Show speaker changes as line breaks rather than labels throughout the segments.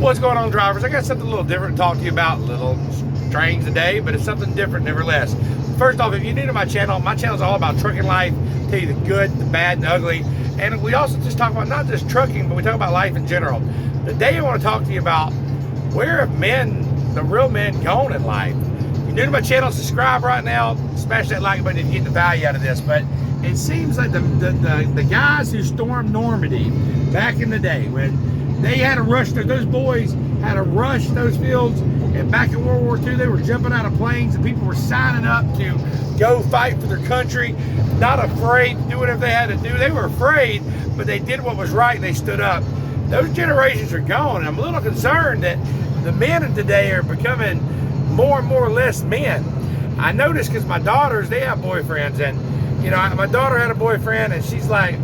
What's going on, drivers? I got something a little different to talk to you about. A little strange today, but it's something different nevertheless. First off, if you're new to my channel is all about trucking life. Tell you the good, the bad, and the ugly. And we also just talk about not just trucking, but we talk about life in general. Today I want to talk to you about where have men, the real men, gone in life. If you're new to my channel, subscribe right now. Smash that like button if you get the value out of this. But it seems like the guys who stormed Normandy back in the day, when they had to rush, those boys had to rush those fields, and back in World War II, they were jumping out of planes, and people were signing up to go fight for their country, not afraid to do whatever they had to do. They were afraid, but they did what was right, and they stood up. Those generations are gone, and I'm a little concerned that the men of today are becoming more and more less men. I noticed because my daughters, they have boyfriends, and you know, my daughter had a boyfriend, and she's like,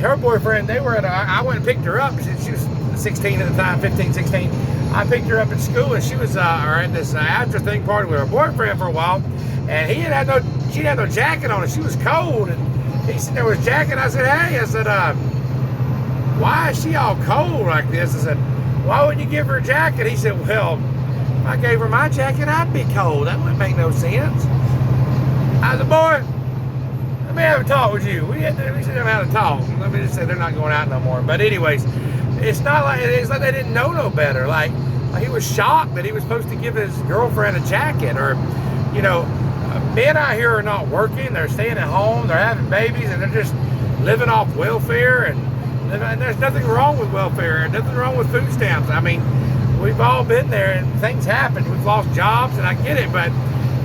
her boyfriend, they were at I went and picked her up. She was 16 at the time, 15, 16. I picked her up at school, and she was at this after thing party with her boyfriend for a while, and she had no jacket on, and she was cold, and he said there was jacket. I said, hey, I said, why is she all cold like this? I said, why wouldn't you give her a jacket? He said, well, if I gave her my jacket, I'd be cold. That wouldn't make no sense. I said, boy, let me have a talk with you. We should have had a talk. Let me just say they're not going out no more. But anyways, it's like they didn't know no better. Like he was shocked that he was supposed to give his girlfriend a jacket. Or, you know, men out here are not working. They're staying at home. They're having babies, and they're just living off welfare. And there's nothing wrong with welfare, and nothing wrong with food stamps. I mean, we've all been there, and things happen. We've lost jobs, and I get it, but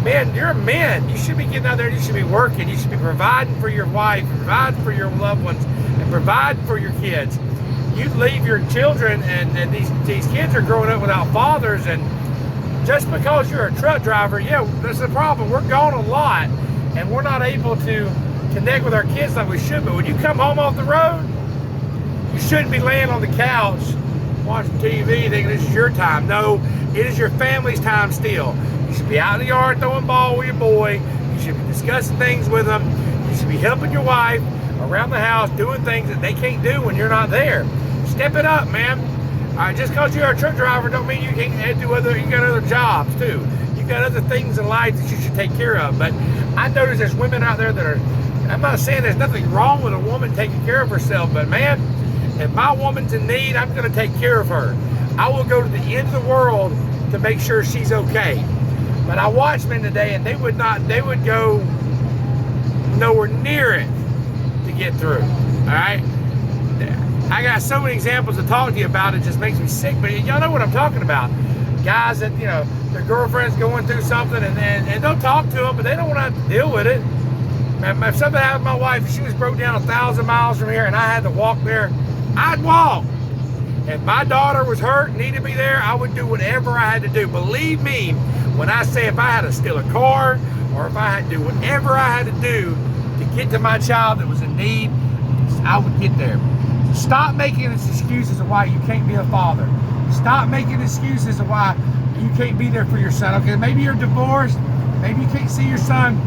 man, you're a man. You should be getting out there. You should be working. You should be providing for your wife, providing for your loved ones, and providing for your kids. You leave your children, and these kids are growing up without fathers, and just because you're a truck driver, yeah, that's the problem. We're gone a lot, and we're not able to connect with our kids like we should. But when you come home off the road, you shouldn't be laying on the couch watching TV thinking this is your time. No, it is your family's time still. You should be out in the yard throwing ball with your boy. You should be discussing things with them. You should be helping your wife around the house, doing things that they can't do when you're not there. Step it up, man. Just because you're a truck driver don't mean you can't do you got other jobs too. You got other things in life that you should take care of. But I notice there's women out there that are, I'm not saying there's nothing wrong with a woman taking care of herself, but man, if my woman's in need, I'm going to take care of her. I will go to the end of the world to make sure she's okay. But I watched men today, and they would go nowhere near it to get through. All right? I got so many examples to talk to you about. It just makes me sick. But y'all know what I'm talking about. Guys that, you know, their girlfriend's going through something, and they'll talk to them, but they don't want to have to deal with it. If something happened to my wife, if she was broke down 1,000 miles from here, and I had to walk there, I'd walk. If my daughter was hurt and needed to be there, I would do whatever I had to do. Believe me when I say if I had to steal a car, or if I had to do whatever I had to do to get to my child that was in need, I would get there. Stop making excuses of why you can't be a father. Stop making excuses of why you can't be there for your son. Okay, maybe you're divorced. Maybe you can't see your son.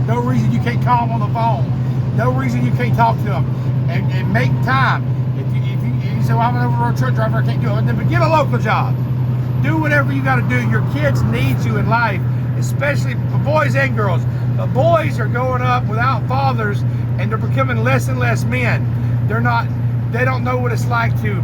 No reason you can't call him on the phone. No reason you can't talk to him. And make time. If you say, well, I'm an over-road truck driver, I can't do it, then get a local job. Do whatever you got to do. Your kids need you in life, especially boys and girls. The boys are growing up without fathers, and they're becoming less and less men. They don't know what it's like to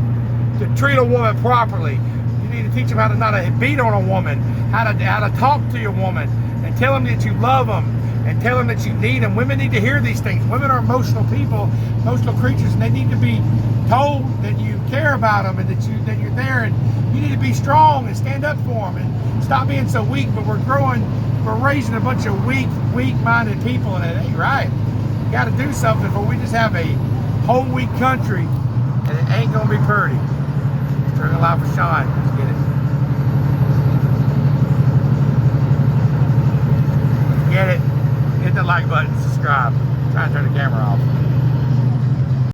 treat a woman properly. You need to teach them how to not beat on a woman, how to talk to your woman, and tell them that you love them, and tell them that you need them. Women need to hear these things. Women are emotional people, emotional creatures, and they need to be told that you care about them, and that you're there, and you need to be strong and stand up for them, and stop being so weak. But we're raising a bunch of weak-minded people, and it ain't right. You got to do something, or we just have a whole weak country, and it ain't gonna be pretty. Turn the light for Sean. Let's get it. Get it. Hit the like button. Subscribe. Try to turn the camera off.